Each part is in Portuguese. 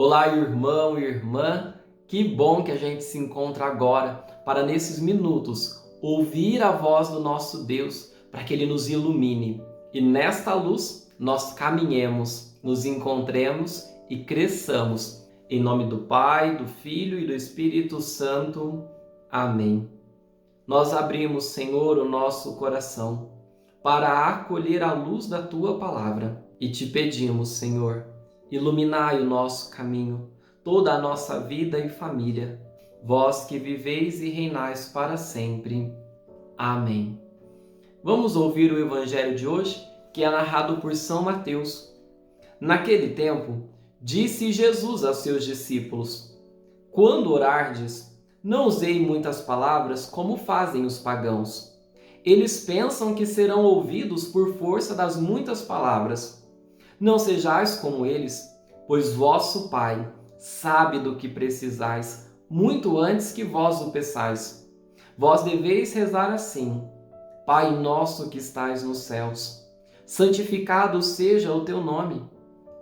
Olá, irmão e irmã, que bom que a gente se encontra agora para, nesses minutos, ouvir a voz do nosso Deus para que Ele nos ilumine e nesta luz nós caminhemos, nos encontremos e cresçamos. Em nome do Pai, do Filho e do Espírito Santo. Amém. Nós abrimos, Senhor, o nosso coração para acolher a luz da Tua Palavra e te pedimos, Senhor, iluminai o nosso caminho, toda a nossa vida e família, vós que viveis e reinais para sempre. Amém. Vamos ouvir o Evangelho de hoje, que é narrado por São Mateus. Naquele tempo, disse Jesus aos seus discípulos: quando orardes, não usei muitas palavras como fazem os pagãos. Eles pensam que serão ouvidos por força das muitas palavras. Não sejais como eles, pois vosso Pai sabe do que precisais, muito antes que vós o peçais. Vós deveis rezar assim: Pai nosso que estais nos céus, santificado seja o teu nome.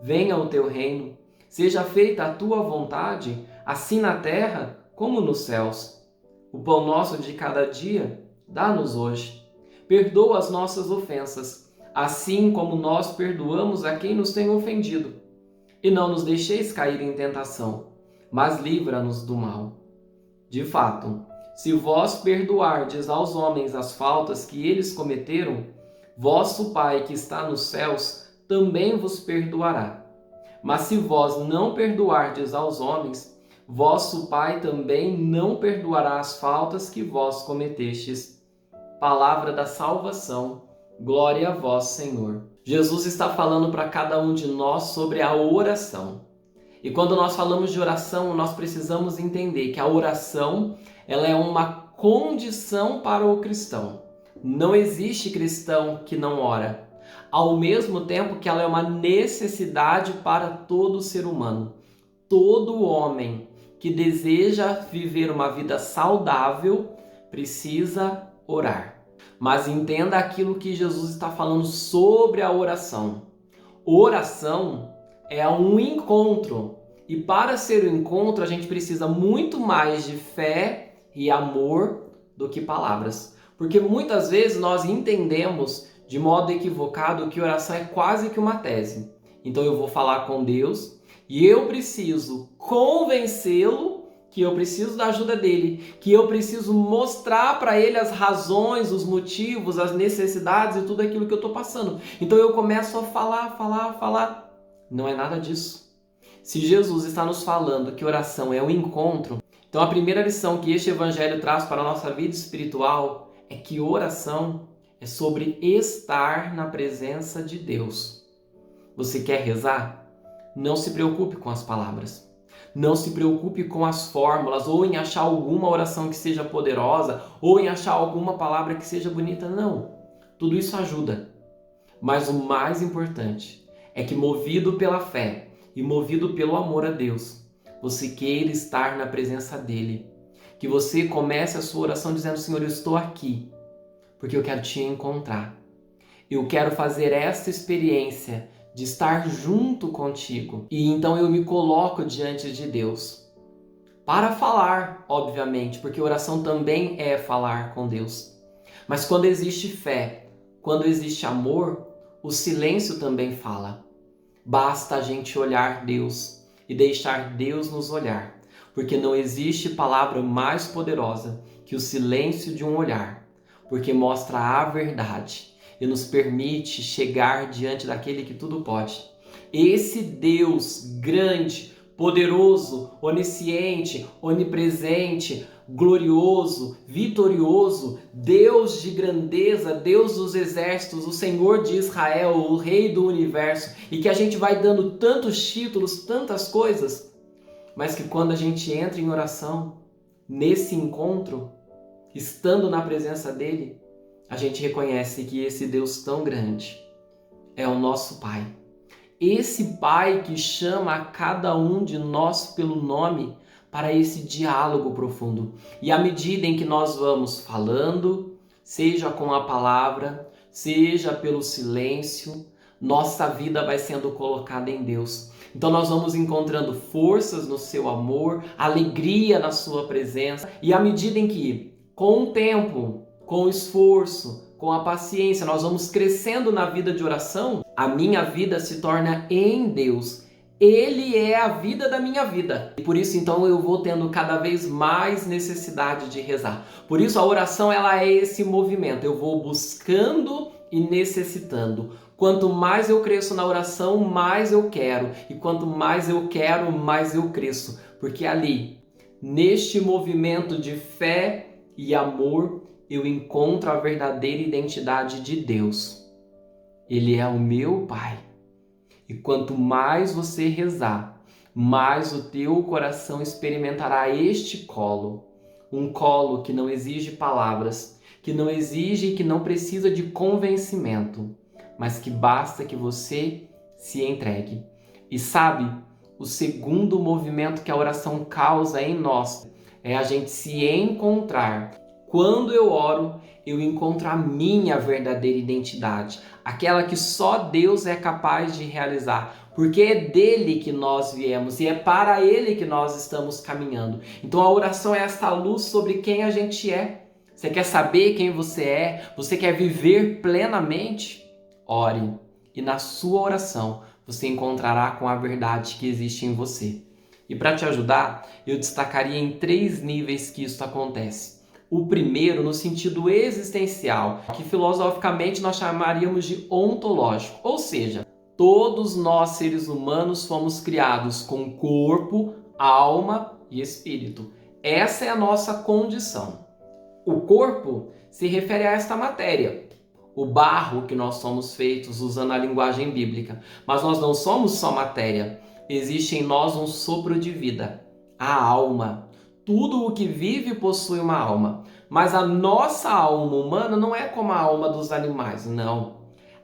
Venha o teu reino, seja feita a tua vontade, assim na terra como nos céus. O pão nosso de cada dia, dá-nos hoje. Perdoa as nossas ofensas, assim como nós perdoamos a quem nos tem ofendido. E não nos deixeis cair em tentação, mas livra-nos do mal. De fato, se vós perdoardes aos homens as faltas que eles cometeram, vosso Pai que está nos céus também vos perdoará. Mas se vós não perdoardes aos homens, vosso Pai também não perdoará as faltas que vós cometestes. Palavra da salvação. Glória a vós, Senhor. Jesus está falando para cada um de nós sobre a oração. E quando nós falamos de oração, nós precisamos entender que a oração, ela é uma condição para o cristão. Não existe cristão que não ora. Ao mesmo tempo que ela é uma necessidade para todo ser humano. Todo homem que deseja viver uma vida saudável precisa orar. Mas entenda aquilo que Jesus está falando sobre a oração. Oração é um encontro. E para ser um encontro, a gente precisa muito mais de fé e amor do que palavras. Porque muitas vezes nós entendemos de modo equivocado que oração é quase que uma tese. Então eu vou falar com Deus e eu preciso convencê-lo que eu preciso da ajuda dele, que eu preciso mostrar para ele as razões, os motivos, as necessidades e tudo aquilo que eu estou passando. Então eu começo a falar. Não é nada disso. Se Jesus está nos falando que oração é um encontro, então a primeira lição que este evangelho traz para a nossa vida espiritual é que oração é sobre estar na presença de Deus. Você quer rezar? Não se preocupe com as palavras. Não se preocupe com as fórmulas, ou em achar alguma oração que seja poderosa, ou em achar alguma palavra que seja bonita. Não. Tudo isso ajuda. Mas o mais importante é que, movido pela fé e movido pelo amor a Deus, você queira estar na presença dele. Que você comece a sua oração dizendo: Senhor, eu estou aqui porque eu quero te encontrar. Eu quero fazer esta experiência de estar junto contigo. E então eu me coloco diante de Deus. Para falar, obviamente, porque oração também é falar com Deus. Mas quando existe fé, quando existe amor, o silêncio também fala. Basta a gente olhar Deus e deixar Deus nos olhar. Porque não existe palavra mais poderosa que o silêncio de um olhar. Porque mostra a verdade e nos permite chegar diante daquele que tudo pode. Esse Deus grande, poderoso, onisciente, onipresente, glorioso, vitorioso, Deus de grandeza, Deus dos exércitos, o Senhor de Israel, o Rei do universo, e que a gente vai dando tantos títulos, tantas coisas, mas que quando a gente entra em oração, nesse encontro, estando na presença dele, a gente reconhece que esse Deus tão grande é o nosso Pai. Esse Pai que chama a cada um de nós pelo nome para esse diálogo profundo. E à medida em que nós vamos falando, seja com a palavra, seja pelo silêncio, nossa vida vai sendo colocada em Deus. Então nós vamos encontrando forças no seu amor, alegria na sua presença, e à medida em que, com o tempo, com o esforço, com a paciência, nós vamos crescendo na vida de oração, a minha vida se torna em Deus. Ele é a vida da minha vida. E por isso, então, eu vou tendo cada vez mais necessidade de rezar. Por isso, a oração, ela é esse movimento. Eu vou buscando e necessitando. Quanto mais eu cresço na oração, mais eu quero. E quanto mais eu quero, mais eu cresço. Porque ali, neste movimento de fé e amor, eu encontro a verdadeira identidade de Deus. Ele é o meu Pai. E quanto mais você rezar, mais o teu coração experimentará este colo. Um colo que não exige palavras, que não exige e que não precisa de convencimento, mas que basta que você se entregue. E sabe, o segundo movimento que a oração causa em nós é a gente se encontrar. Quando eu oro, eu encontro a minha verdadeira identidade, aquela que só Deus é capaz de realizar, porque é dele que nós viemos e é para ele que nós estamos caminhando. Então a oração é esta luz sobre quem a gente é. Você quer saber quem você é? Você quer viver plenamente? Ore, e na sua oração você encontrará com a verdade que existe em você. E para te ajudar, eu destacaria em 3 níveis que isso acontece. O primeiro, no sentido existencial, que filosoficamente nós chamaríamos de ontológico. Ou seja, todos nós seres humanos fomos criados com corpo, alma e espírito. Essa é a nossa condição. O corpo se refere a esta matéria, o barro que nós somos feitos usando a linguagem bíblica. Mas nós não somos só matéria. Existe em nós um sopro de vida, a alma. Tudo o que vive possui uma alma, mas a nossa alma humana não é como a alma dos animais, não.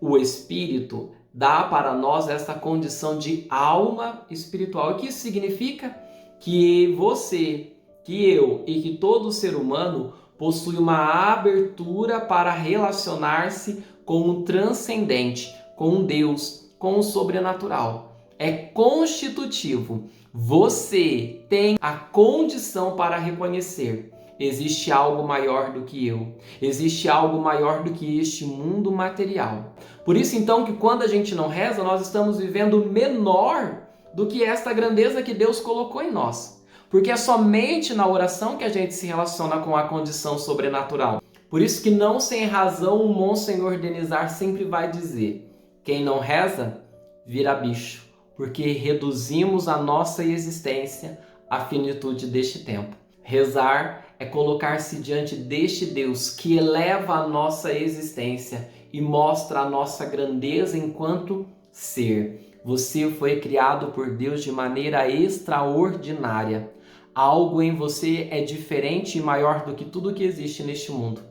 O Espírito dá para nós essa condição de alma espiritual. O que isso significa? Que você, que eu e que todo ser humano possui uma abertura para relacionar-se com o transcendente, com Deus, com o sobrenatural. É constitutivo. Você tem a condição para reconhecer: existe algo maior do que eu. Existe algo maior do que este mundo material. Por isso, então, que quando a gente não reza, nós estamos vivendo menor do que esta grandeza que Deus colocou em nós. Porque é somente na oração que a gente se relaciona com a condição sobrenatural. Por isso que não sem razão o Monsenhor Denizar sempre vai dizer: quem não reza, vira bicho. Porque reduzimos a nossa existência à finitude deste tempo. Rezar é colocar-se diante deste Deus que eleva a nossa existência e mostra a nossa grandeza enquanto ser. Você foi criado por Deus de maneira extraordinária. Algo em você é diferente e maior do que tudo que existe neste mundo.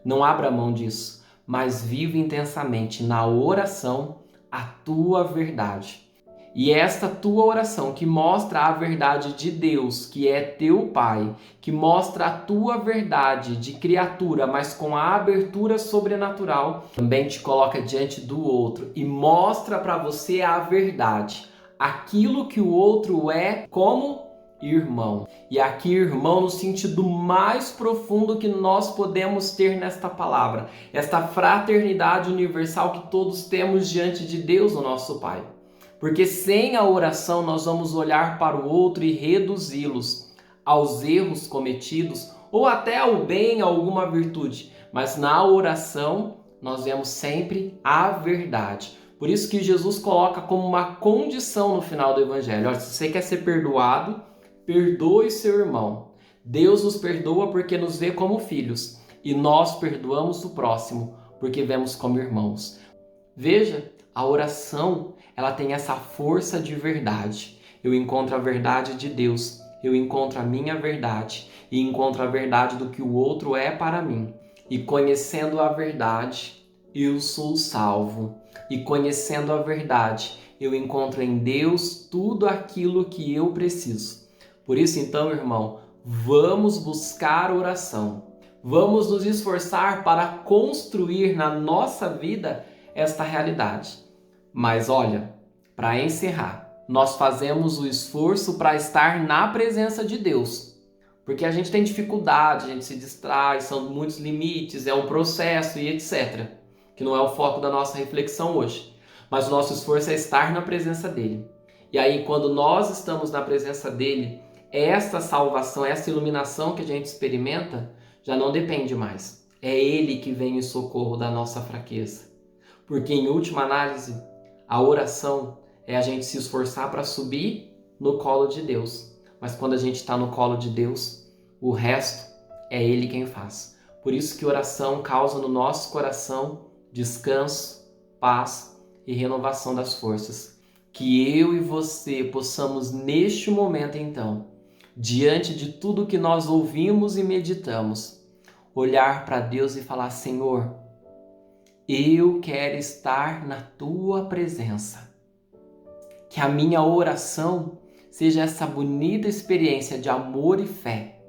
Não abra mão disso, mas vive intensamente na oração a tua verdade. E esta tua oração que mostra a verdade de Deus, que é teu Pai, que mostra a tua verdade de criatura, mas com a abertura sobrenatural, também te coloca diante do outro e mostra para você a verdade, aquilo que o outro é como irmão. E aqui irmão no sentido mais profundo que nós podemos ter nesta palavra, esta fraternidade universal que todos temos diante de Deus, o nosso Pai. Porque sem a oração nós vamos olhar para o outro e reduzi-los aos erros cometidos ou até ao bem, a alguma virtude. Mas na oração nós vemos sempre a verdade. Por isso que Jesus coloca como uma condição no final do Evangelho: olha, se você quer ser perdoado, perdoe seu irmão. Deus nos perdoa porque nos vê como filhos e nós perdoamos o próximo porque vemos como irmãos. Veja, a oração, ela tem essa força de verdade. Eu encontro a verdade de Deus, eu encontro a minha verdade e encontro a verdade do que o outro é para mim. E conhecendo a verdade, eu sou salvo. E conhecendo a verdade, eu encontro em Deus tudo aquilo que eu preciso. Por isso, então, irmão, vamos buscar oração. Vamos nos esforçar para construir na nossa vida esta realidade. Mas olha, para encerrar, nós fazemos o esforço para estar na presença de Deus. Porque a gente tem dificuldade, a gente se distrai, são muitos limites, é um processo e etc. Que não é o foco da nossa reflexão hoje. Mas o nosso esforço é estar na presença dele. E aí, quando nós estamos na presença dele, esta salvação, essa iluminação que a gente experimenta, já não depende mais. É ele que vem em socorro da nossa fraqueza. Porque, em última análise, a oração é a gente se esforçar para subir no colo de Deus. Mas quando a gente está no colo de Deus, o resto é Ele quem faz. Por isso que oração causa no nosso coração descanso, paz e renovação das forças. Que eu e você possamos neste momento, então, diante de tudo que nós ouvimos e meditamos, olhar para Deus e falar: Senhor, eu quero estar na Tua presença. Que a minha oração seja essa bonita experiência de amor e fé.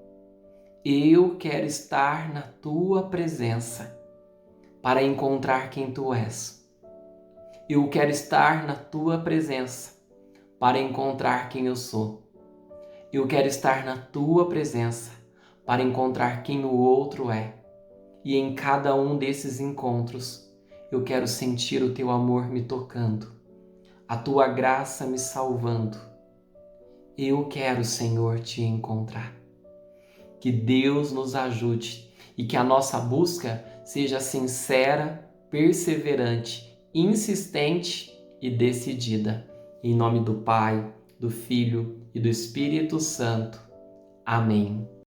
Eu quero estar na Tua presença para encontrar quem Tu és. Eu quero estar na Tua presença para encontrar quem eu sou. Eu quero estar na Tua presença para encontrar quem o outro é. E em cada um desses encontros, eu quero sentir o Teu amor me tocando, a Tua graça me salvando. Eu quero, Senhor, Te encontrar. Que Deus nos ajude e que a nossa busca seja sincera, perseverante, insistente e decidida. Em nome do Pai, do Filho e do Espírito Santo. Amém.